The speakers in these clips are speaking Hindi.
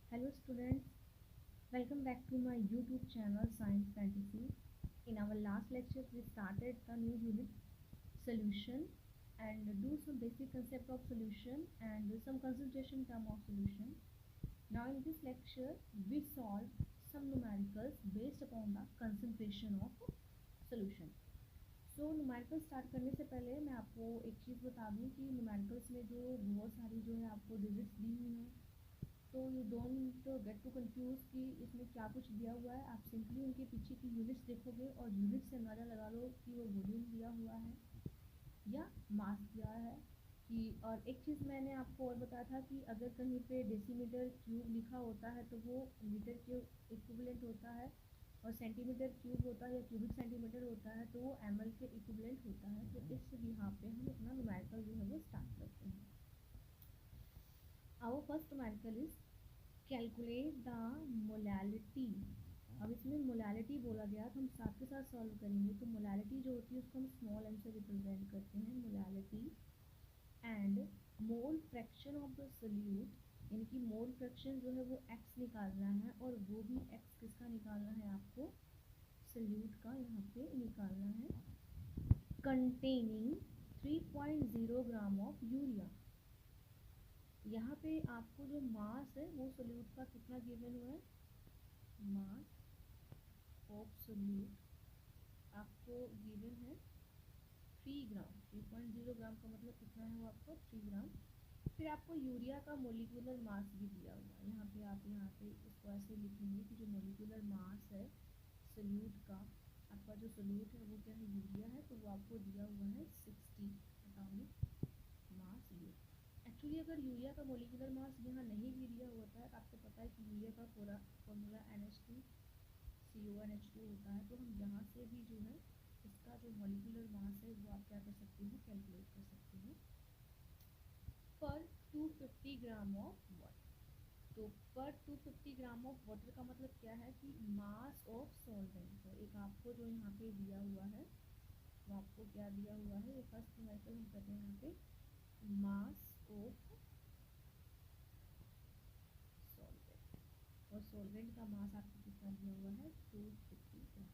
Hello students, welcome back to my YouTube channel Science Fantasy. In our last lecture we started the new unit solution and do some basic concept of solution and some concentration term of solution. Now in this lecture we solve some numericals based upon the concentration of solution. So numerical start करने से पहले मैं आपको एक चीज़ बता दूं कि न्यूमेरिकल्स में जो बहुत सारी जो है आपको डिजिट्स दी हुई हैं, तो you don't get to confuse कि इसमें क्या कुछ दिया हुआ है। आप सिंपली उनके पीछे की यूनिट्स देखोगे और यूनिट से अंदाज़ा लगा लो कि वो वॉल्यूम दिया हुआ है या मास दिया है कि। और एक चीज़ मैंने आपको और बताया था कि अगर कहीं पे डेसीमीटर क्यूब लिखा होता है तो वो लीटर के इक्विवेलेंट होता है, और सेंटीमीटर क्यूब होता है या क्यूबिक सेंटीमीटर होता है तो वो ml के इक्विवेलेंट होता है। तो इस यहाँ पे हम अपना न्यूमेरिकल जो है वो स्टार्ट करते हैं। Our first numerical is calculate the molality. अब इसमें मोलैलिटी बोला गया तो हम साथ के साथ सॉल्व करेंगे। तो मोलैलिटी जो होती है उसको हम स्मॉल एम से रिप्रेजेंट करते हैं, molality and mole fraction of the solute, यानी कि मोल फ्रैक्शन जो है वो x निकालना है, और वो भी x किसका निकालना है, आपको सोल्यूट का यहाँ पे निकालना है। Containing 3.0 gram of urea. यहाँ पे आपको जो मास है वो सोल्यूट का कितना गिवन हुआ है, मास ऑफ सोल्यूट आपको गिवन है 3 ग्राम। 3.0 ग्राम का मतलब कितना है वो आपको 3 ग्राम। फिर आपको यूरिया का मोलिकुलर मास भी दिया हुआ है। यहाँ पे आप यहाँ पे इसको ऐसे लिखेंगे कि जो मोलिकुलर मास है सोल्यूट का, आपका जो सोल्यूट है वो क्या है, यूरिया है, तो वो आपको दिया हुआ है 60 एटॉमिक मास ये। एक्चुअली अगर यूरिया का मोलिकुलर मास यहाँ नहीं भी दिया होता है, आपको पता है कि यूरिया का पूरा फॉर्मूला NH2CONH2 होता है, तो हम यहाँ से भी जो है इसका जो मोलिकुलर मास है वो आप क्या कर सकते हो, कैलकुलेट कर सकते हो पर 250 ग्राम ऑफ वाटर। तो पर 250 ग्राम ऑफ वाटर का मतलब क्या है कि मास ऑफ सॉल्वेंट है। एक आपको जो यहाँ पे दिया हुआ है वो आपको क्या दिया हुआ है, ये फर्स्ट न्यूमेरिकल हम कर रहे हैं यहाँ पे, मास ऑफ सॉल्वेंट, और सॉल्वेंट का मास आपको कितना दिया हुआ है 250 ग्राम।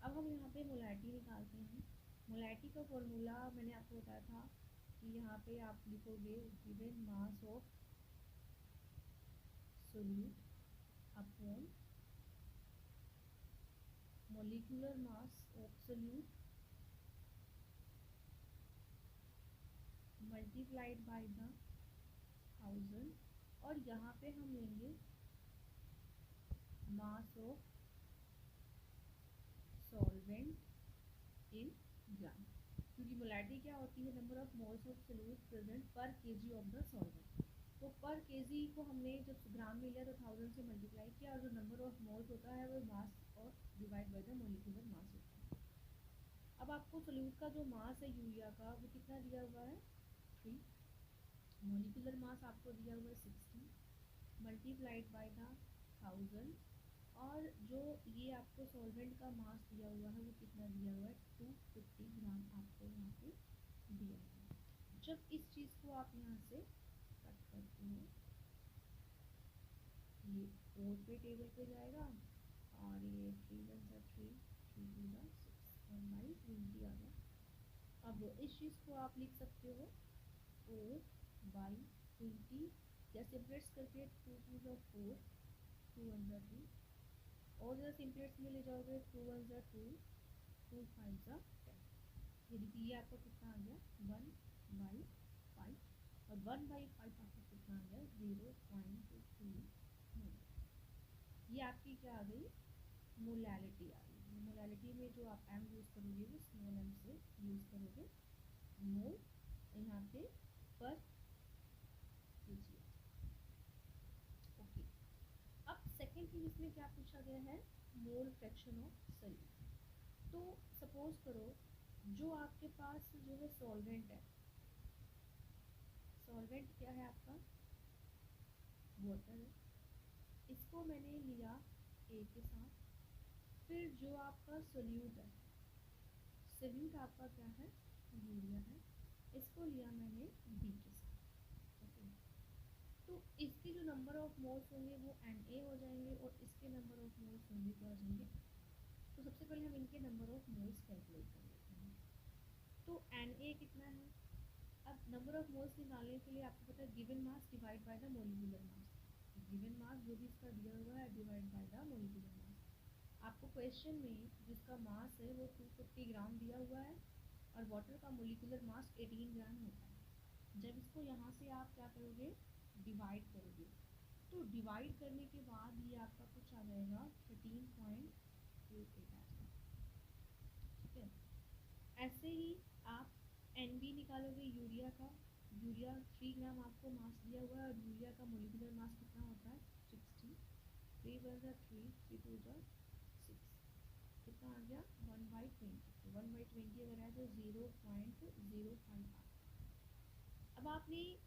अब हम यहाँ पे मोलैरिटी निकालते हैं। मोलैरिटी का फॉर्मूला मैंने आपको बताया था कि यहाँ पे आप लिखोगे given mass of solute upon molecular mass of solute multiplied by the 1000, और यहाँ पे हम लेंगे मास ऑफ सॉल्वेंट इन ग्राम, क्योंकि मोलैरिटी क्या होती है, number of moles of solute present पर केजी ऑफ द सॉल्वेंट। तो पर केजी को हमने जब ग्राम में लिया तो 1000 से मल्टीप्लाई किया, और जो नंबर ऑफ मोल्स होता है वो मास और divide by the molecular mass होता है। अब आपको सोल्यूट का जो मास है यूरिया का वो कितना दिया हुआ है 3, मोलिकुलर मास आपको दिया हुआ है 60 मल्टीप्लाइड बाय द 1000, और जो ये आपको सॉल्वेंट का मास दिया हुआ है वो कितना दिया हुआ है 250 ग्राम आपको यहाँ पे दिया हुआ है। जब इस चीज़ को आप यहाँ से कट करते हो, ये 4 पे टेबल पे जाएगा, और ये 3 1 3 3 2 6 1 बाई 20 आ गया। अब इस चीज़ को आप लिख सकते हो 4 बाई 20, या सिम्पलेट्स करके 2 2 4 2 1 2, और ज़रा सिम्पलेट्स में ले जाओगे 2 1 2 2 5 10। ये देखिए ये आपका कितना आ गया 1/5, और 1/5 आपका कितना आ गया 0.2। ये आपकी क्या आ गई, मोलैलिटी आ गई। मोलैलिटी में जो आप m यूज़ करोगे वो स्मॉल m से यूज़ करोगे, मोल यहाँ पे पर केजी। ओके, अब सेकेंड थिंग इसमें क्या पूछा गया है, मोल फ्रैक्शन ऑफ सोल्यूट। तो सपोज करो जो आपके पास जो है सॉल्वेंट है, सॉल्वेंट क्या है आपका वाटर है, इसको मैंने लिया A के साथ। फिर जो आपका सोल्यूट है, सोल्यूट आपका क्या है यूरिया है, इसको लिया मैंने B के साथ। ओके, तो इसके जो नंबर ऑफ मोल्स होंगे वो Na हो जाएंगे और इसके नंबर ऑफ मोल्स होंगे क्या हो जाएंगे। तो सबसे पहले हम इनके नंबर ऑफ मोल्स कैलकुलेट कर लेते हैं। तो Na कितना है, अब नंबर ऑफ मोल्स निकालने के लिए आपको पता है given mass divide by the molecular mass. Given mass जो भी इसका दिया हुआ है divide by the molecular mass. आपको क्वेश्चन में जिसका मास है वो 250 ग्राम दिया हुआ है और वाटर का मोलिकुलर मास 18 ग्राम होता है। जब इसको यहाँ से आप क्या करोगे, डिवाइड करोगे, तो डिवाइड करने के बाद ये आपका कुछ आ जाएगा 13.88 आ जाएगा। ठीक है, ऐसे ही आप NB निकालोगे यूरिया का। यूरिया 3 ग्राम आपको मास दिया हुआ है और यूरिया का मोलिकुलर मास कितना होता है 60। 3 + 3 3 2 6 कितना आ गया 1/20। तो 1/20 अगर है तो 0.05 आ। अब आपने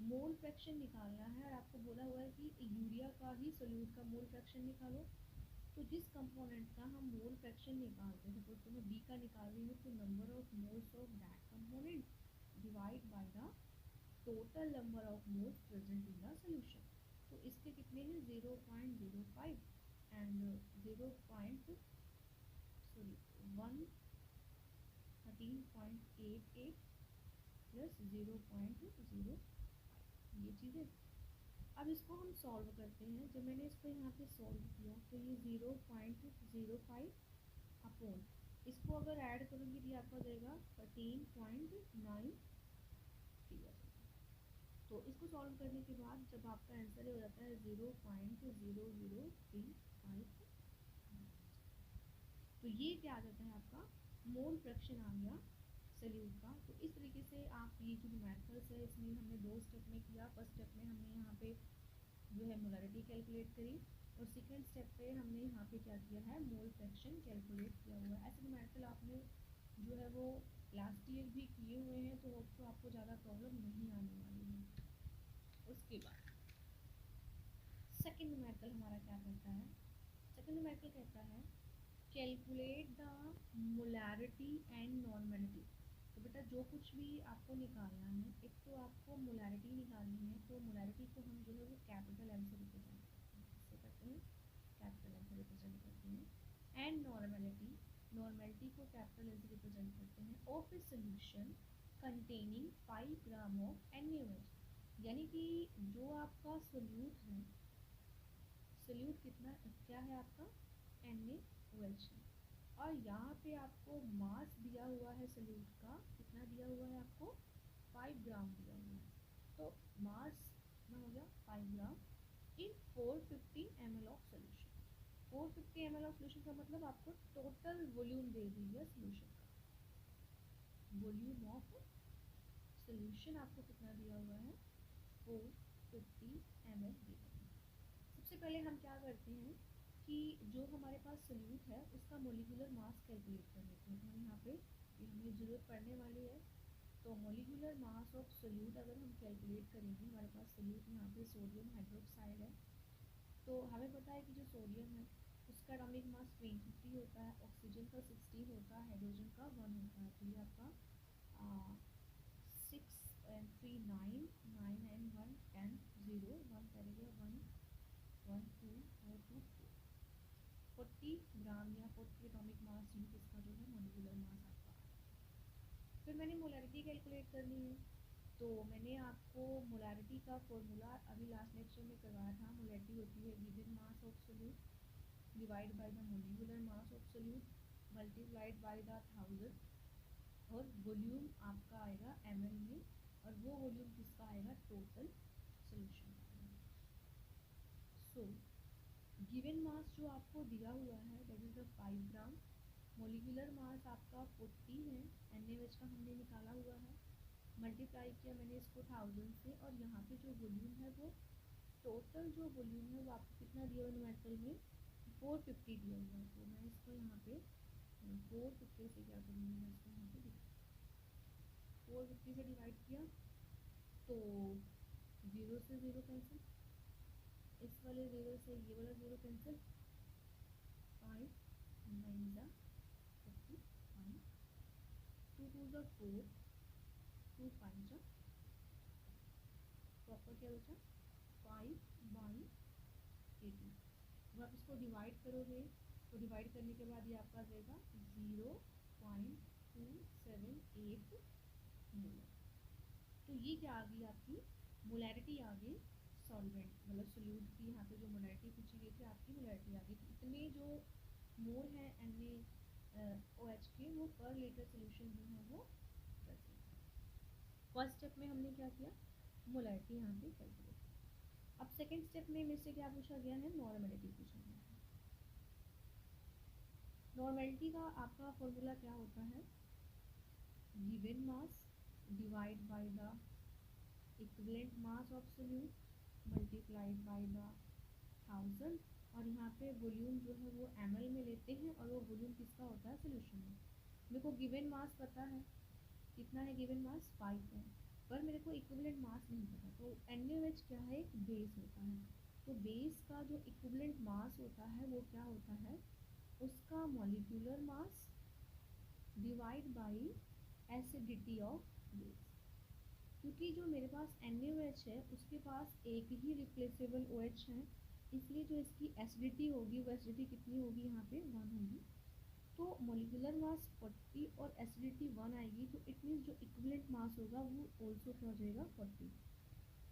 मोल फ्रैक्शन निकालना है और आपको बोला हुआ है कि यूरिया का ही सोल्यूट का मोल फ्रैक्शन निकालो। तो जिस कंपोनेंट का हम मोल फ्रैक्शन निकालते हैं, सपोज तो मैं बी का निकाल रही हूँ, तो number of moles of that component divide by the total number of moles present in the solution. तो इसके कितने हैं 0.05 एंड 113.88 प्लस 0.05 ये चीज़ें। अब इसको हम सॉल्व करते हैं। जब मैंने इसको यहाँ पे सॉल्व किया तो ये 0.05 अपॉन इसको अगर ऐड करूँगी तो आपका जाएगा 13.93 आ जाएगा। तो इसको सॉल्व करने के बाद जब आपका आंसर हो जाता है 0.0035, तो ये क्या आ जाता है आपका मोल फ्रैक्शन आ गया सल्यूट का। तो इस तरीके से आप ये जो न्यूमेरिकल्स है इसमें हमने 2 स्टेप में किया। फर्स्ट स्टेप में हमने यहाँ पे जो है मोलरिटी कैलकुलेट करी और सेकंड स्टेप पे हमने यहाँ पे क्या किया है मोल फ्रैक्शन कैलकुलेट किया हुआ है। ऐसे न्यूमेरिकल आपने जो है वो लास्ट ईयर भी किए हुए हैं, तो होप तो आपको ज़्यादा प्रॉब्लम नहीं आने वाली है। उसके बाद सेकंड न्यूमेरिकल हमारा क्या कहता है, सेकंड न्यूमेरिकल कहता है calculate the molarity and normality. तो बेटा जो कुछ भी आपको निकालना है, एक तो आपको मोलैरिटी निकालनी है, तो मोलैरिटी को हम जो है वो कैपिटल एम से रिप्रेजेंट करते हैं। किससे करते हैं, कैपिटल एम से रिप्रेजेंट करते हैं। एंड नॉर्मलिटी, नॉर्मलिटी को कैपिटल एम से रिप्रेजेंट करते हैं। Of a solution containing 5 gram of NaOH, यानी कि जो आपका सोल्यूट है, सोल्यूट कितना क्या है आपका NaOH है, और यहाँ पे आपको मास दिया हुआ है सोल्यूट का, कितना दिया हुआ है आपको 5 ग्राम दिया हुआ है। तो मास कितना हो गया 5 ग्राम इन 450 ml of solution. 450 ml of solution का मतलब आपको टोटल वॉल्यूम दे दी है सोल्यूशन का। वॉल्यूम ऑफ सोल्यूशन आपको कितना दिया हुआ है 450 ml दिया हुआ है। सबसे पहले हम क्या करते हैं कि जो हमारे पास सोल्यूट है उसका मोलिकुलर मास कैलकुलेट कर लेते हैं। तो हम यहाँ पे ये हमें ज़रूरत पड़ने वाली है। तो मोलिकुलर मास ऑफ सोल्यूट अगर हम कैलकुलेट करेंगे, हमारे पास सोल्यूट यहाँ पे सोडियम हाइड्रोक्साइड है, तो हमें पता है कि जो सोडियम है उसका एटॉमिक मास 20 होता है, ऑक्सीजन का 16 होता है, हाइड्रोजन का 1 होता है। तो ये आपका 6 and 3 9 9 and 1 10 0 1 करेंगे 1 1 2 4 2 40 ग्राम या 40 एटॉमिक मास यूनिट इसका जो है मोलिकुलर मास आपका आ जाएगा। फिर मैंने मोलैरिटी कैलकुलेट करनी है, तो मैंने आपको मोलैरिटी का फॉर्मूला अभी लास्ट लेक्चर में करवाया था। मोलैरिटी होती है given mass of solute divide by the molecular mass of solute multiplied by the 1000 और वॉल्यूम आपका आएगा ml में, और वो वॉल्यूम किसका आएगा टोटल सोल्यूशन का आएगा। सो गिवन मास जो आपको दिया हुआ है that is the 5 gram, molecular mass आपका 40 है, NaOH का हमने निकाला हुआ है, मल्टीप्लाई किया मैंने इसको 1000 से, और यहाँ पे जो वॉल्यूम है वो टोटल जो वॉल्यूम है वो आपको कितना दिया हुआ न्यूमेरिकल में 450 दिया हुआ है। तो मैं इसको यहाँ पे 450 से क्या करूँगी, मैं इसको यहाँ पे 450 से डिवाइड किया तो 0 से 0 कैंसिल, इस वाले 0 से ये वाला 0 कैंसिल, 5 9 जा 55, 2 2 जा 4, 2 5 जा, तो आपका क्या बचा 5/4। जब आप इसको डिवाइड करोगे तो डिवाइड करने के बाद ये आपका आ जाएगा 0.278 मोलर। तो ये क्या आ गई आपकी मोलैरिटी आ गई सॉल्वेंट मतलब सोल्यूट की। यहाँ पे जो मोलैरिटी पूछी गई थी आपकी मोलैरिटी आ गई। तो इतने जो मोल है NaOH के वो पर लीटर सोल्यूशन जो है वो प्रेजेंट है। फर्स्ट स्टेप में हमने क्या किया, मोलैरिटी यहाँ पे कैलकुलेट। अब सेकेंड स्टेप में मेरे से क्या पूछा गया है, नॉर्मेलिटी पूछा गया है। नॉर्मेलिटी का आपका फॉर्मूला क्या होता है, given mass divide by the equivalent mass of solute multiplied by the 1000। और यहाँ पे वॉल्यूम जो है वो ml में लेते हैं और वो वॉल्यूम किसका होता है, सोल्यूशन में। मेरे को गिवन मास पता है, कितना है गिवन मास 5 है, पर मेरे को इक्विवेलेंट मास नहीं पता। तो NaOH क्या है, एक बेस होता है। तो बेस का जो इक्विवेलेंट मास होता है वो क्या होता है, उसका molecular mass divide by acidity of base. क्योंकि जो मेरे पास NaOH है उसके पास एक ही रिप्लेसेबल OH है, इसलिए जो इसकी एसिडिटी होगी वो एसिडिटी कितनी होगी, यहाँ पे 1 होगी। तो मॉलिक्यूलर मास 40 और एसिडिटी 1 आएगी, तो इट मीन्स जो इक्विवेलेंट मास होगा वो ऑल्सो क्या हो जाएगा 40।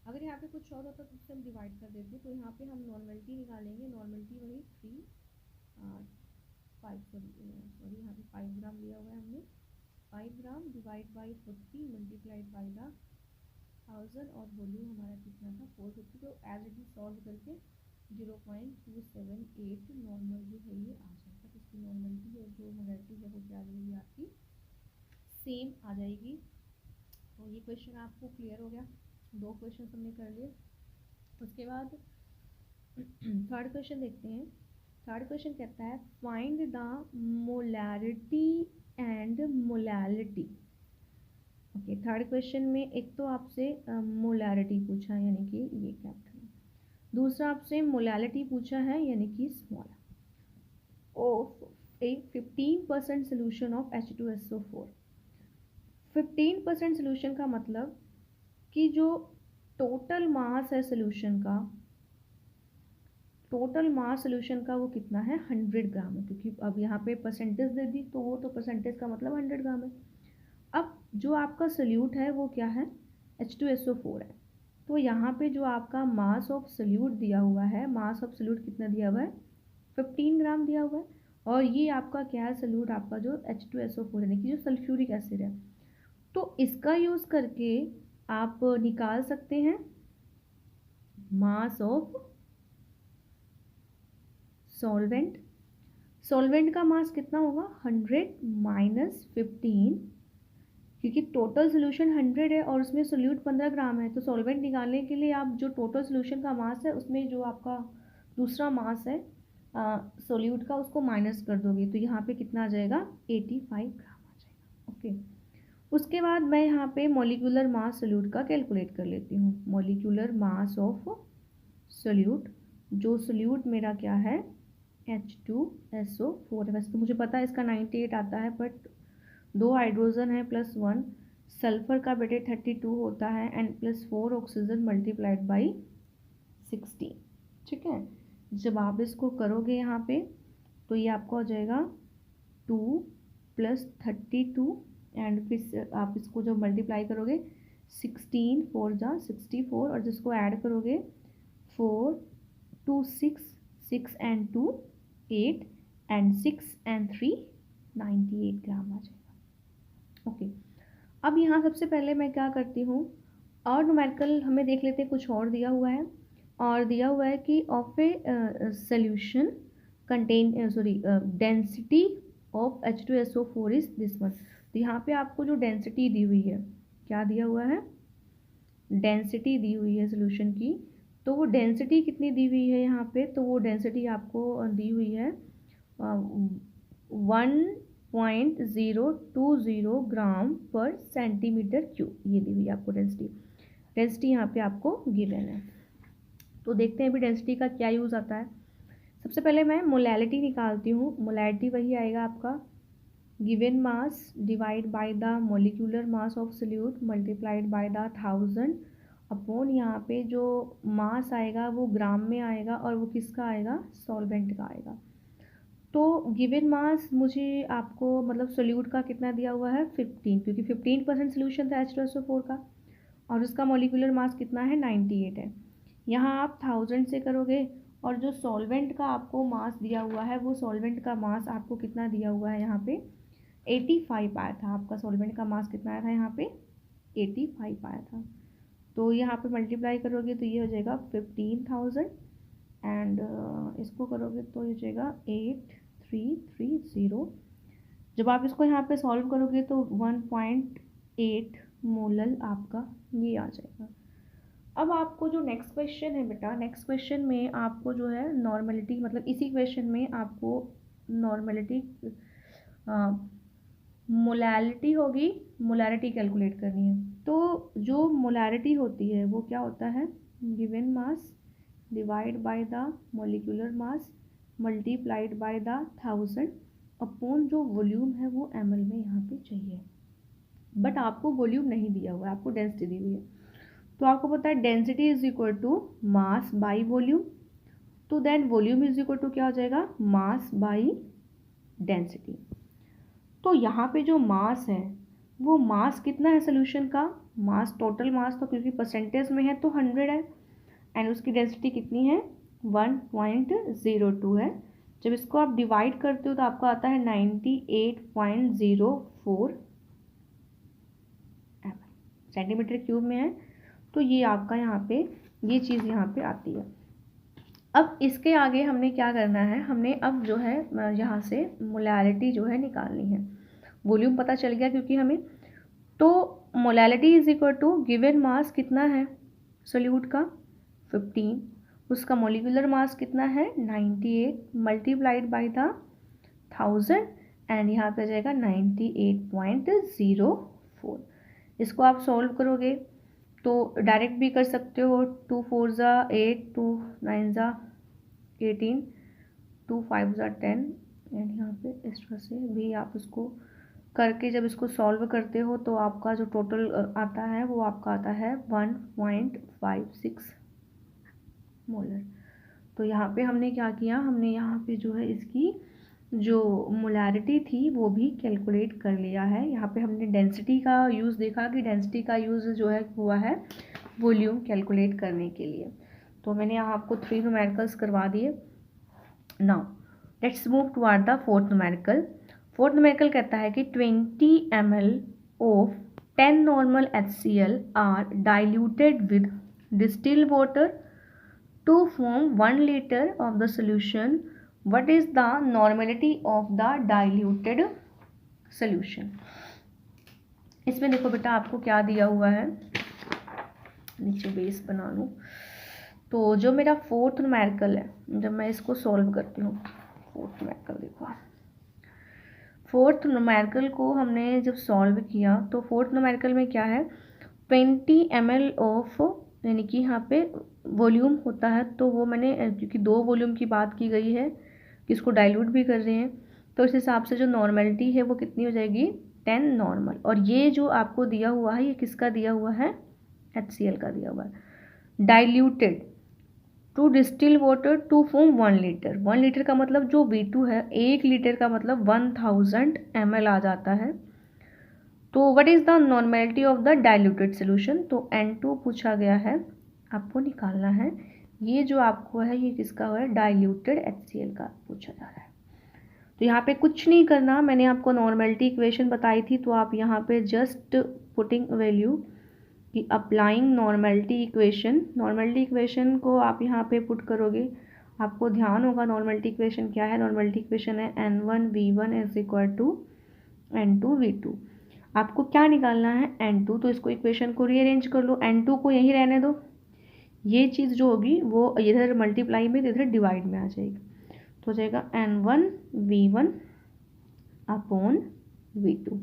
अगर यहाँ पे कुछ और होता तो उससे हम डिवाइड कर देते। तो यहाँ पे हम नॉर्मेलिटी निकालेंगे, नॉर्मेलिटी वही 5 यहाँ पे 5 ग्राम लिया हुआ है हमने, 5 gram divide by 40 multiplied by the 1000 और वॉल्यूम हमारा कितना था 450। तो एज इट इज सॉल्व करके 0.278 नॉर्मल जो है ये आ जाएगा। तो इसकी नॉर्मलिटी और जो मोलैरिटी है वो क्या आ जाएगी आपकी, सेम आ जाएगी। तो ये क्वेश्चन आपको क्लियर हो गया, 2 क्वेश्चन हमने कर लिए। उसके बाद थर्ड क्वेश्चन देखते हैं। थर्ड क्वेश्चन कहता है find the molarity and molality. Okay, third question में एक तो आपसे मोलैरिटी पूछा है यानी कि ये कैपिटल, दूसरा आपसे मोलैलिटी पूछा है यानी कि small. A 15% solution of H2SO4। 15% solution का मतलब कि जो टोटल मास है सोल्यूशन का, टोटल मास सोल्यूशन का वो कितना है 100 ग्राम है। क्योंकि अब यहाँ पे परसेंटेज दे दी तो वो तो परसेंटेज का मतलब 100 ग्राम है। अब जो आपका सोल्यूट है वो क्या है, H2SO4 है। तो यहाँ पे जो आपका मास ऑफ सोल्यूट दिया हुआ है, मास ऑफ सोल्यूट कितना दिया हुआ है 15 ग्राम दिया हुआ है। और ये आपका क्या है सोल्यूट, आपका जो H2SO4 यानी कि जो सल्फ्यूरिक एसिड है। तो इसका यूज़ करके आप निकाल सकते हैं मास ऑफ सॉल्वेंट। सॉल्वेंट का मास कितना होगा 100 माइनस 15, क्योंकि टोटल सोल्यूशन 100 है और उसमें सोल्यूट 15 ग्राम है। तो सॉल्वेंट निकालने के लिए आप जो टोटल सोल्यूशन का मास है उसमें जो आपका दूसरा मास है सोल्यूट का उसको माइनस कर दोगे, तो यहाँ पे कितना आ जाएगा 85 ग्राम आ जाएगा। ओके, उसके बाद मैं यहाँ पे मॉलिक्यूलर मास सोल्यूट का कैलकुलेट कर लेती हूँ। मॉलिक्यूलर मास ऑफ सोल्यूट, जो सोल्यूट मेरा क्या है H2SO4 है। वैसे तो मुझे पता है इसका 98 आता है, बट 2 हाइड्रोजन है प्लस 1 सल्फर का बेटे 32 होता है and plus 4 oxygen multiplied by 16। ठीक है, जब आप इसको करोगे यहाँ पे तो ये आपको हो जाएगा 2 + 32 एंड फिर आप इसको जब मल्टीप्लाई करोगे 16 4 जा 64 और जिसको ऐड करोगे 4 2 6 6 एंड 2 8 एंड 6 एंड 3 98 ग्राम आ जाएगा। ओके, अब यहाँ सबसे पहले मैं क्या करती हूँ, और न्यूमेरिकल हमें देख लेते हैं, कुछ और दिया हुआ है। और दिया हुआ है कि of a solution contain density of H2SO4 is this one. तो यहाँ पे आपको जो डेंसिटी दी हुई है, क्या दिया हुआ है, डेंसिटी दी हुई है सोल्यूशन की। तो वो डेंसिटी कितनी दी हुई है यहाँ पे, तो वो डेंसिटी आपको दी हुई है 1.020 ग्राम पर सेंटीमीटर क्यूब, ये दी हुई है आपको डेंसिटी। डेंसिटी यहाँ पे आपको गिवन है। तो देखते हैं अभी डेंसिटी का क्या यूज़ आता है। सबसे पहले मैं मोलैलिटी निकालती हूँ। मोलैलिटी वही आएगा आपका given mass divide by the molecular mass of solute multiplied by the 1000 upon यहाँ पे जो मास आएगा वो ग्राम में आएगा और वो किसका आएगा, सॉल्वेंट का आएगा। तो गिवन मास मुझे आपको मतलब सोल्यूट का कितना दिया हुआ है 15, क्योंकि 15% सोल्यूशन था H2SO4 का और उसका मॉलिक्यूलर मास कितना है 98 है। यहाँ आप 1000 से करोगे और जो सॉल्वेंट का आपको मास दिया हुआ है वो सॉल्वेंट का मास आपको कितना दिया हुआ है यहाँ पे 85 आया था। आपका सॉल्वेंट का मास कितना आया था यहाँ पे 85 आया था। तो यहाँ पे मल्टीप्लाई करोगे तो ये हो जाएगा 15,000 एंड इसको करोगे तो ये हो जाएगा 8330। जब आप इसको यहाँ पे सॉल्व करोगे तो 1.8 मोलल आपका ये आ जाएगा। अब आपको जो नेक्स्ट क्वेश्चन है बेटा, नेक्स्ट क्वेश्चन में आपको जो है नॉर्मलिटी, मतलब इसी क्वेश्चन में आपको नॉर्मलिटी मोलैलिटी होगी, मोलैरिटी कैलकुलेट करनी है। तो जो मोलैरिटी होती है वो क्या होता है, given mass divide by the molecular mass multiplied by the 1000 upon जो वॉल्यूम है वो ml में यहाँ पे चाहिए। बट आपको वॉल्यूम नहीं दिया हुआ है, आपको डेंसिटी दी हुई है। तो आपको पता है density is equal to mass by volume, तो then volume is equal to क्या हो जाएगा, मास बाई डेंसिटी। तो यहाँ पे जो मास है वो मास कितना है सोल्यूशन का, मास टोटल मास तो क्योंकि परसेंटेज में है तो 100 है एंड उसकी डेंसिटी कितनी है 1.02 है। जब इसको आप डिवाइड करते हो तो आपको आता है 98.04 सेंटीमीटर क्यूब में है। तो ये आपका यहाँ पे ये चीज़ यहाँ पे आती है। अब इसके आगे हमने क्या करना है, हमने अब जो है यहाँ से मोलैलिटी जो है निकालनी है। वॉल्यूम पता चल गया क्योंकि हमें, तो molality is equal to given mass कितना है सोल्यूट का 15, उसका मॉलिक्यूलर मास कितना है 98 मल्टीप्लाइड बाय द 1000 एंड यहाँ पे आ जाएगा 98.04। इसको आप सॉल्व करोगे तो डायरेक्ट भी कर सकते हो, 2 4 ज़ा 8, 2 9 ज़ा 18, 2 5 ज़ा 10 एंड यहाँ पे इस तरह से भी आप उसको करके जब इसको सॉल्व करते हो तो आपका जो टोटल आता है वो आपका आता है 1.56 मोलर। तो यहाँ पे हमने क्या किया, हमने यहाँ पे जो है इसकी जो मोलैरिटी थी वो भी कैलकुलेट कर लिया है। यहाँ पे हमने डेंसिटी का यूज़ देखा कि डेंसिटी का यूज़ जो है हुआ है वॉल्यूम कैलकुलेट करने के लिए। तो मैंने यहाँ आपको 3 न्यूमेरिकल्स करवा दिए। Now let's move toward the fourth numerical. Fourth numerical कहता है कि 20 ml of 10 normal HCl are diluted with distilled water to form 1 liter of the solution. What is the normality of the diluted solution? इसमें देखो बेटा आपको क्या दिया हुआ है, नीचे बेस बना लूँ। तो जो मेरा फोर्थ न्यूमेरिकल है, जब मैं इसको सॉल्व करती हूँ, फोर्थ न्यूमेरिकल देखो, फोर्थ न्यूमेरिकल को हमने जब सॉल्व किया तो फोर्थ न्यूमेरिकल में क्या है 20 ml ऑफ, यानी कि यहाँ पे वॉल्यूम होता है तो वो मैंने क्योंकि 2 वॉल्यूम की बात की गई है कि इसको डाइल्यूट भी कर रहे हैं तो इस हिसाब से जो नॉर्मलिटी है वो कितनी हो जाएगी 10 नॉर्मल। और ये जो आपको दिया हुआ है ये किसका दिया हुआ है HCl का दिया हुआ है। Diluted to distil water to form 1 litre, 1 litre का मतलब जो V2 है 1 लीटर का मतलब 1000 ml आ जाता है। तो what is the normality of the diluted solution, तो N2 पूछा गया है, आपको निकालना है। ये जो आपको है ये किसका है डाइल्यूटेड HCl का पूछा जा रहा है। तो यहाँ पे कुछ नहीं करना, मैंने आपको नॉर्मलिटी इक्वेशन बताई थी तो आप यहाँ पे जस्ट पुटिंग वैल्यू कि applying normality equation, normality equation को आप यहाँ पे पुट करोगे, आपको ध्यान होगा नॉर्मलिटी इक्वेशन क्या है। नॉर्मलिटी इक्वेशन है N1V1 is equal to N2V2। आपको क्या निकालना है N2, तो इसको इक्वेशन को रीअरेंज कर लो, N2 को यहीं रहने दो, ये चीज़ जो होगी वो इधर मल्टीप्लाई में इधर डिवाइड में आ जाएगी। तो हो जाएगा N1V1 अपॉन V2।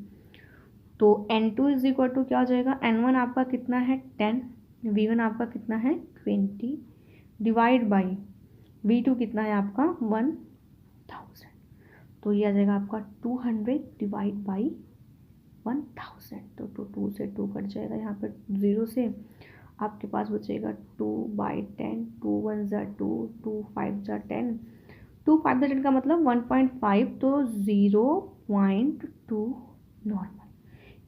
तो N2 इज इक्वल टू क्या हो जाएगा, N1 आपका कितना है 10, V1 आपका कितना है 20 डिवाइड बाई V2 कितना है आपका 1000। तो ये आ जाएगा आपका 200 डिवाइड बाई 1000। तो 2 से 2 कट जाएगा यहाँ पर 0 से, आपके पास बचेगा 2/10, 2 1 ज़ा 2, 2 5 ज़ा 10, 2 5 ज़ा 10 का मतलब 1.5, तो 0.2 normal.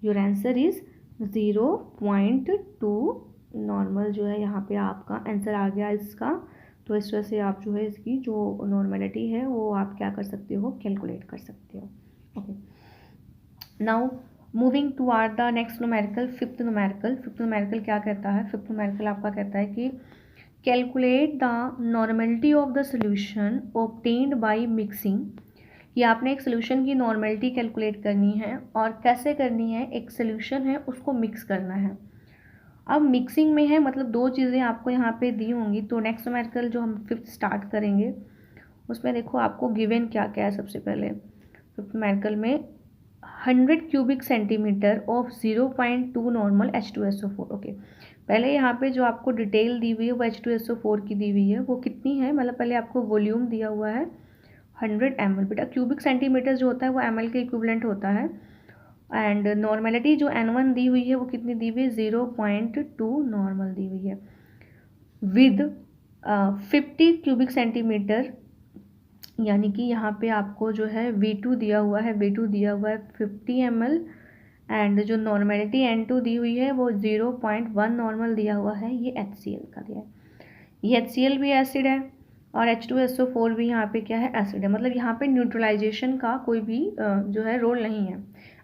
Your answer is 0.2 normal जो है यहाँ पे आपका आंसर आ गया इसका। तो इस वजह से आप जो है इसकी जो नॉर्मेलिटी है वो आप क्या कर सकते हो, कैलकुलेट कर सकते हो। Okay, now moving to our the next numerical, fifth numerical. Fifth numerical क्या कहता है? फिफ्थ न्यूमेरिकल आपका कहता है कि calculate the normality of the solution obtained by mixing. ये आपने एक सोल्यूशन की नॉर्मेलिटी कैलकुलेट करनी है, और कैसे करनी है? एक सोल्यूशन है उसको मिक्स करना है। अब मिक्सिंग में है मतलब दो चीज़ें आपको यहाँ पे दी होंगी। तो नेक्स्ट न्यूमेरिकल जो हम फिफ्थ स्टार्ट करेंगे उसमें देखो आपको गिवन क्या क्या है। सबसे पहले फिफ्थ न्यूमेरिकल में 100 cubic centimetre of 0.2 normal H2SO4। Okay, पहले यहाँ पे जो आपको डिटेल दी हुई है वो H2SO4 की दी हुई है। वो कितनी है? मतलब पहले आपको वॉल्यूम दिया हुआ है 100 ml। बेटा क्यूबिक सेंटीमीटर जो होता है वो ml के इक्विवेलेंट होता है। एंड नॉर्मेलिटी जो N1 दी हुई है वो कितनी दी हुई है? 0.2 नॉर्मल दी हुई है। विद 50 क्यूबिक सेंटीमीटर, यानी कि यहाँ पे आपको जो है V2 दिया हुआ है, V2 दिया हुआ है 50 ml, एंड जो नॉर्मेलिटी N2 दी हुई है वो 0.1 नॉर्मल दिया हुआ है। ये HCl का दिया है। ये HCl भी एसिड है और H2SO4 भी यहाँ पे क्या है? एसिड है। मतलब यहाँ पे न्यूट्रलाइजेशन का कोई भी जो है रोल नहीं है।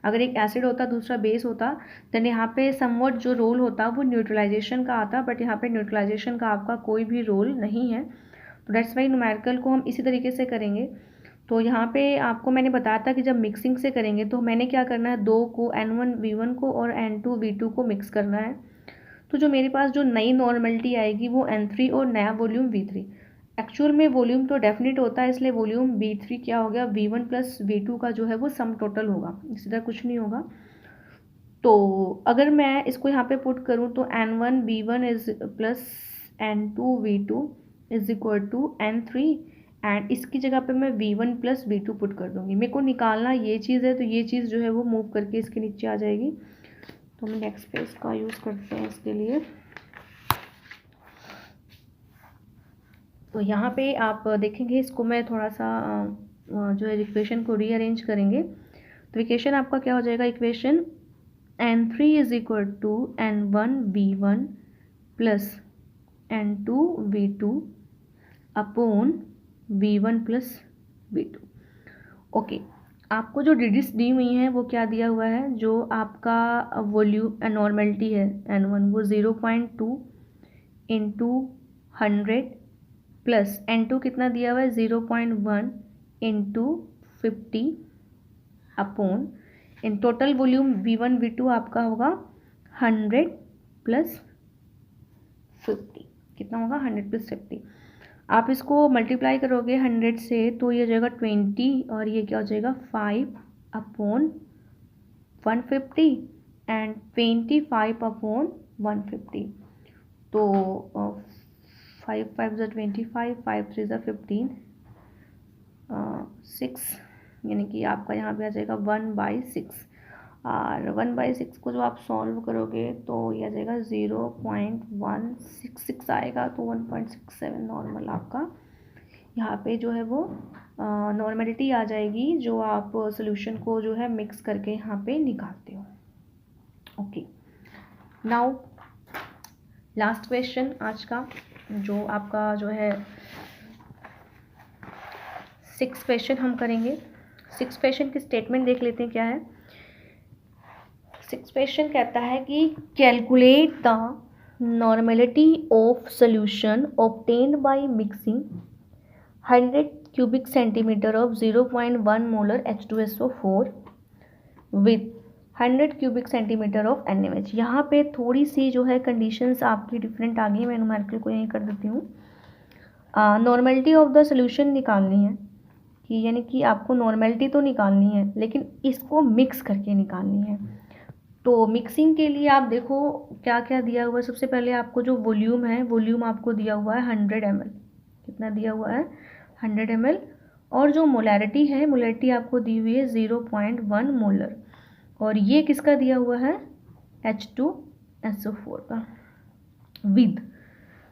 अगर एक एसिड होता दूसरा बेस होता देन यहाँ पे समवट जो रोल होता वो न्यूट्रलाइजेशन का आता, बट यहाँ पे न्यूट्रलाइजेशन का आपका कोई भी रोल नहीं है। तो डेट्स वाई न्यूमेरिकल को हम इसी तरीके से करेंगे। तो यहाँ पे आपको मैंने बताया था कि जब मिक्सिंग से करेंगे तो मैंने क्या करना है, दो को N1V1 को और N2V2 को मिक्स करना है। तो जो मेरे पास जो नई नॉर्मेलिटी आएगी वो N3 और नया वॉल्यूम V3। एक्चुअल में वॉल्यूम तो डेफिनेट होता है, इसलिए वॉल्यूम V3 क्या हो गया? V1 प्लस V2 का जो है वो सम टोटल होगा, इसी तरह कुछ नहीं होगा। तो अगर मैं इसको यहाँ पे पुट करूँ तो N1V1 is plus N2V2 is equal to N3, and इसकी जगह पे मैं V1 प्लस V2 पुट कर दूँगी। मेरे को निकालना ये चीज़ है, तो ये चीज़ जो है वो मूव करके इसके नीचे आ जाएगी। तो हम नेक्स्ट पेज का यूज़ करते हैं इसके लिए। तो यहाँ पे आप देखेंगे, इसको मैं थोड़ा सा जो है इक्वेशन को रीअरेंज करेंगे। तो इक्वेशन आपका क्या हो जाएगा? Equation N3 is equal to N1V1 plus N2V2 upon V1 plus V2। Okay, आपको जो डिजिट्स दी हुई हैं वो क्या दिया हुआ है? जो आपका वॉल्यूम नॉर्मेलिटी है N1 वो 0.2 इंटू 100 प्लस N2 कितना दिया हुआ है? 0.1 into 50 upon in total volume V1 V2 आपका होगा 100 प्लस 50। कितना होगा? 100 प्लस 50। आप इसको मल्टीप्लाई करोगे 100 से तो ये हो जाएगा 20, और ये क्या हो जाएगा? 5 अपॉन 150 एंड 25 अपॉन 150। तो 5 5 ज़ा 25, 5 3 ज़ा 15, 6, यानी कि आपका यहाँ पे आ जाएगा 1/6। और 1/6 को जो आप सॉल्व करोगे तो ये आ जाएगा 0.166 आएगा। तो 1.67 नॉर्मल आपका यहाँ पे जो है वो नॉर्मेलिटी आ जाएगी, जो आप सोल्यूशन को जो है मिक्स करके यहाँ पे निकालते हो। ओके, नाउ लास्ट क्वेश्चन आज का, जो आपका जो है 6 क्वेश्चन हम करेंगे। 6 क्वेश्चन की स्टेटमेंट देख लेते हैं क्या है। 6 क्वेश्चन कहता है कि calculate the normality of solution obtained by mixing 100 cubic centimetre of 0.1 molar H2SO4 with 100 cubic centimetre of NaOH। यहाँ पे थोड़ी सी जो है कंडीशंस आपकी डिफरेंट आ गई है, मैं न्यूमेरिकल को यहीं कर देती हूँ। नॉर्मेलिटी ऑफ द सोल्यूशन निकालनी है, कि यानी कि आपको नॉर्मेलिटी तो निकालनी है लेकिन इसको मिक्स करके निकालनी है। तो मिक्सिंग के लिए आप देखो क्या क्या दिया हुआ है। सबसे पहले आपको जो वॉल्यूम है, वॉल्यूम आपको दिया हुआ है 100 ml। कितना दिया हुआ है? 100 ml। और जो मोलैरिटी है, मोलैरिटी आपको दी हुई है 0.1 मोलर। और ये किसका दिया हुआ है? H2SO4 का। विद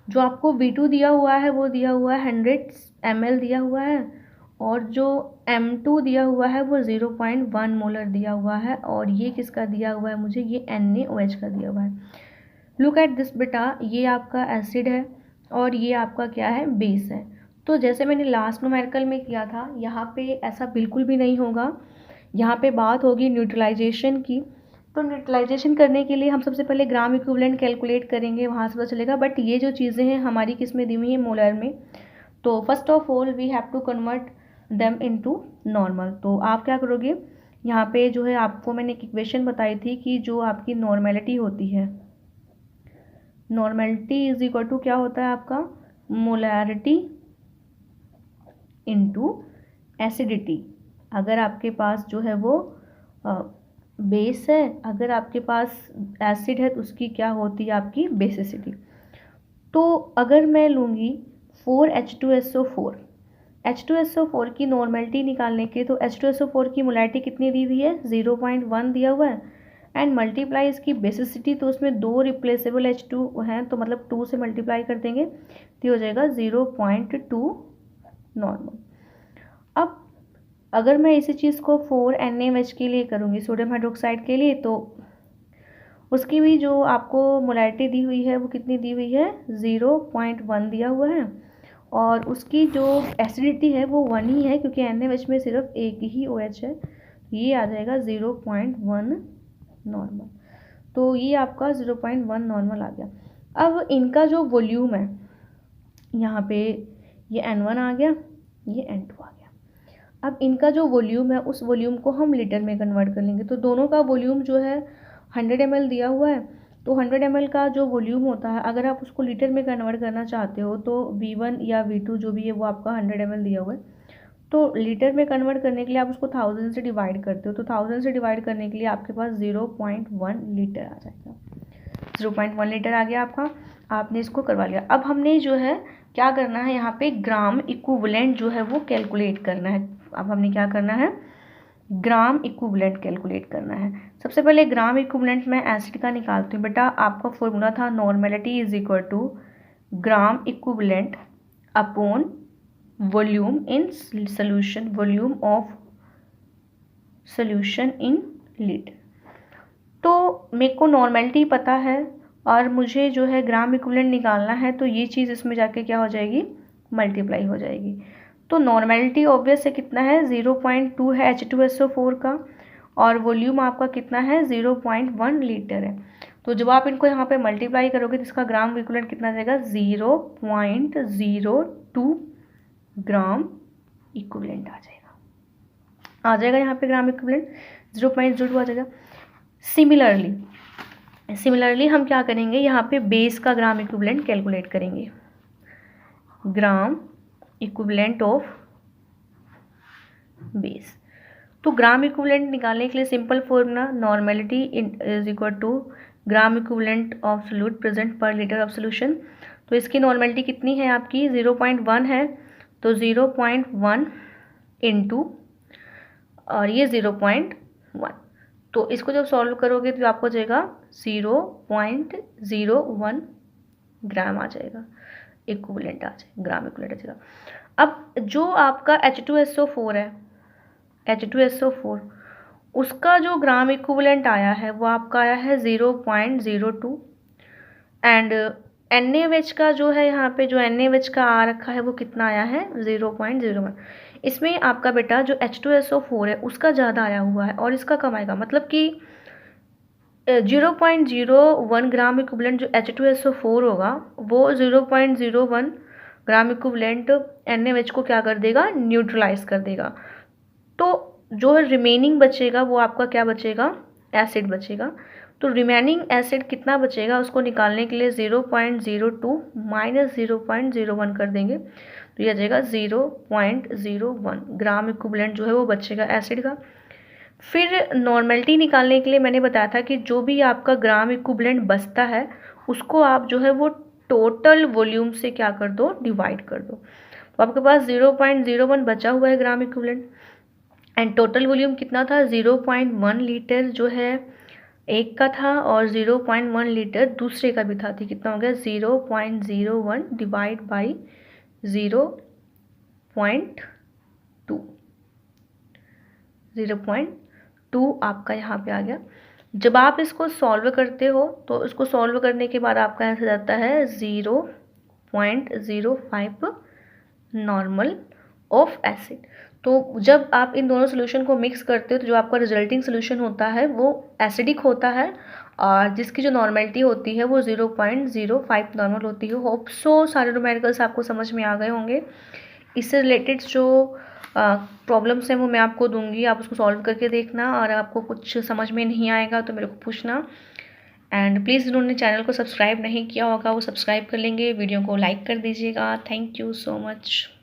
जो आपको V2 दिया हुआ है वो दिया हुआ है 100 ml दिया हुआ है, और जो M2 दिया हुआ है वो 0.1 मोलर दिया हुआ है, और ये किसका दिया हुआ है मुझे, ये NaOH का दिया हुआ है। लुक एट दिस बेटा, ये आपका एसिड है और ये आपका क्या है, बेस है। तो जैसे मैंने लास्ट न्यूमेरिकल में किया था, यहाँ पे ऐसा बिल्कुल भी नहीं होगा। यहाँ पे बात होगी न्यूट्रलाइजेशन की। तो न्यूट्रलाइजेशन करने के लिए हम सबसे पहले ग्राम इक्विवेलेंट कैलकुलेट करेंगे, वहाँ से पता चलेगा। बट ये जो चीज़ें हैं हमारी किस में दी हुई है, मोलर में। तो first of all we have to convert them into normal. तो आप क्या करोगे, यहाँ पे जो है आपको मैंने एक इक्वेशन बताई थी कि जो आपकी नॉर्मेलिटी होती है, नॉर्मेलिटी इज इक्वल टू क्या होता है आपका, मोलैरिटी इनटू एसिडिटी। अगर आपके पास जो है वो बेस है, अगर आपके पास एसिड है तो उसकी क्या होती है आपकी बेसिसिटी। तो अगर मैं लूँगी 4H2SO4, H2SO4 की नॉर्मेलिटी निकालने के, तो H2SO4 की मोलैरिटी कितनी दी हुई है, 0.1 दिया हुआ है, एंड मल्टीप्लाई इसकी बेसिसिटी, तो उसमें 2 रिप्लेसेबल H2 हैं, तो मतलब 2 से मल्टीप्लाई कर देंगे तो हो जाएगा 0.2 नॉर्मल। अब अगर मैं इसी चीज़ को 4NaOH के लिए करूँगी, सोडियम हाइड्रोक्साइड के लिए, तो उसकी भी जो आपको मोलैरिटी दी हुई है वो कितनी दी हुई है, 0.1 दिया हुआ है, और उसकी जो एसिडिटी है वो 1 ही है, क्योंकि NaOH में सिर्फ एक ही OH है। ये आ जाएगा 0.1 नॉर्मल। तो ये आपका 0.1 नॉर्मल आ गया। अब इनका जो वॉल्यूम है, यहाँ पे ये N1 आ गया, ये N2 आ गया। अब इनका जो वॉल्यूम है उस वॉल्यूम को हम लीटर में कन्वर्ट कर लेंगे। तो दोनों का वॉल्यूम जो है 100 ml दिया हुआ है, तो 100 ml का जो वॉल्यूम होता है, अगर आप उसको लीटर में कन्वर्ट करना चाहते हो तो V1 या V2 जो भी है वो आपका 100 ml दिया हुआ है। तो लीटर में कन्वर्ट करने के लिए आप उसको 1000 से डिवाइड करते हो, तो 1000 से डिवाइड करने के लिए आपके पास 0.1 लीटर आ जाएगा। 0.1 लीटर आ गया आपका, आपने इसको करवा लिया। अब हमने जो है क्या करना है, यहाँ पे ग्राम इक्विवेलेंट जो है वो कैलकुलेट करना है। अब हमने क्या करना है, ग्राम इक्विवेलेंट कैलकुलेट करना है। सबसे पहले ग्राम इक्विवेलेंट मैं एसिड का निकालती हूँ। बेटा आपका फॉर्मूला था normality is equal to gram equivalent upon volume in solution, volume of solution in litre. तो मेरे को नॉर्मेलिटी पता है और मुझे जो है ग्राम इक्विवेलेंट निकालना है, तो ये चीज़ इसमें जाके क्या हो जाएगी, मल्टीप्लाई हो जाएगी। तो नॉर्मेलिटी ऑब्वियस है कितना है, 0.2 है H2SO4 का, और वॉल्यूम आपका कितना है, 0.1 लीटर है। तो जब आप इनको यहाँ पे मल्टीप्लाई करोगे तो इसका ग्राम इक्विवेलेंट कितना जाएगा, 0.02 ग्राम इक्विवेलेंट आ जाएगा यहाँ पे ग्राम इक्विवेलेंट 0.02 आ जाएगा। सिमिलरली हम क्या करेंगे, यहाँ पे बेस का ग्राम इक्विवेलेंट कैलकुलेट करेंगे। ग्राम इक्विवेलेंट ऑफ बेस, तो ग्राम इक्विवेलेंट निकालने के लिए simple formula normality is equal to gram equivalent of solute present per litre of solution. तो इसकी नॉर्मेलिटी कितनी है आपकी, 0.1 है, तो 0.1 इंटू और ये 0.1, तो इसको जब सॉल्व करोगे तो आपको जाएगा 0.01 ग्राम आ जाएगा, इक्विवेलेंट आ जाएगा, ग्राम इक्विवेलेंट आ जाएगा। अब जो आपका H2SO4 है, H2SO4 उसका जो ग्राम इक्विवेलेंट आया है वो आपका आया है 0.02, एंड NaOH का जो है यहाँ पे जो NaOH का आ रखा है वो कितना आया है, 0.01। इसमें आपका बेटा जो H2SO4 है उसका ज़्यादा आया हुआ है और इसका कम आएगा, मतलब कि 0.01 ग्राम इक्विवेलेंट जो H2SO4 होगा वो 0.01 ग्राम इक्विवेलेंट NaOH को क्या कर देगा, न्यूट्रलाइज कर देगा। तो जो रिमेनिंग बचेगा वो आपका क्या बचेगा, एसिड बचेगा। तो रिमेनिंग एसिड कितना बचेगा उसको निकालने के लिए 0.02 माइनस 0.01 कर देंगे, तो यह आ जाएगा 0.01 ग्राम इक्विवेलेंट जो है वो बचेगा एसिड का। फिर नॉर्मेलिटी निकालने के लिए मैंने बताया था कि जो भी आपका ग्राम इक्विवेलेंट बचता है उसको आप जो है वो टोटल वॉल्यूम से क्या कर दो, डिवाइड कर दो। तो आपके पास 0.01 बचा हुआ है gram equivalent, and total volume कितना था, 0.1 लीटर जो है एक का था और 0.1 लीटर दूसरे का भी था, तो कितना हो गया 0.01 डिवाइड बाई 0.2, 0.2 आपका यहाँ पे आ गया। जब आप इसको सॉल्व करते हो तो इसको सॉल्व करने के बाद आपका आंसर आता है 0.05 नॉर्मल ऑफ एसिड। तो जब आप इन दोनों सोल्यूशन को मिक्स करते हो तो जो आपका रिजल्टिंग सोल्यूशन होता है वो एसिडिक होता है, और जिसकी जो नॉर्मेलिटी होती है वो 0.05 नॉर्मल होती है। होप सो सारे न्यूमेरिकल्स आपको समझ में आ गए होंगे। इससे रिलेटेड जो प्रॉब्लम्स हैं वो मैं आपको दूंगी, आप उसको सॉल्व करके देखना, और आपको कुछ समझ में नहीं आएगा तो मेरे को पूछना। एंड प्लीज़ जिन्होंने चैनल को सब्सक्राइब नहीं किया होगा वो सब्सक्राइब कर लेंगे, वीडियो को लाइक कर दीजिएगा। Thank you so much.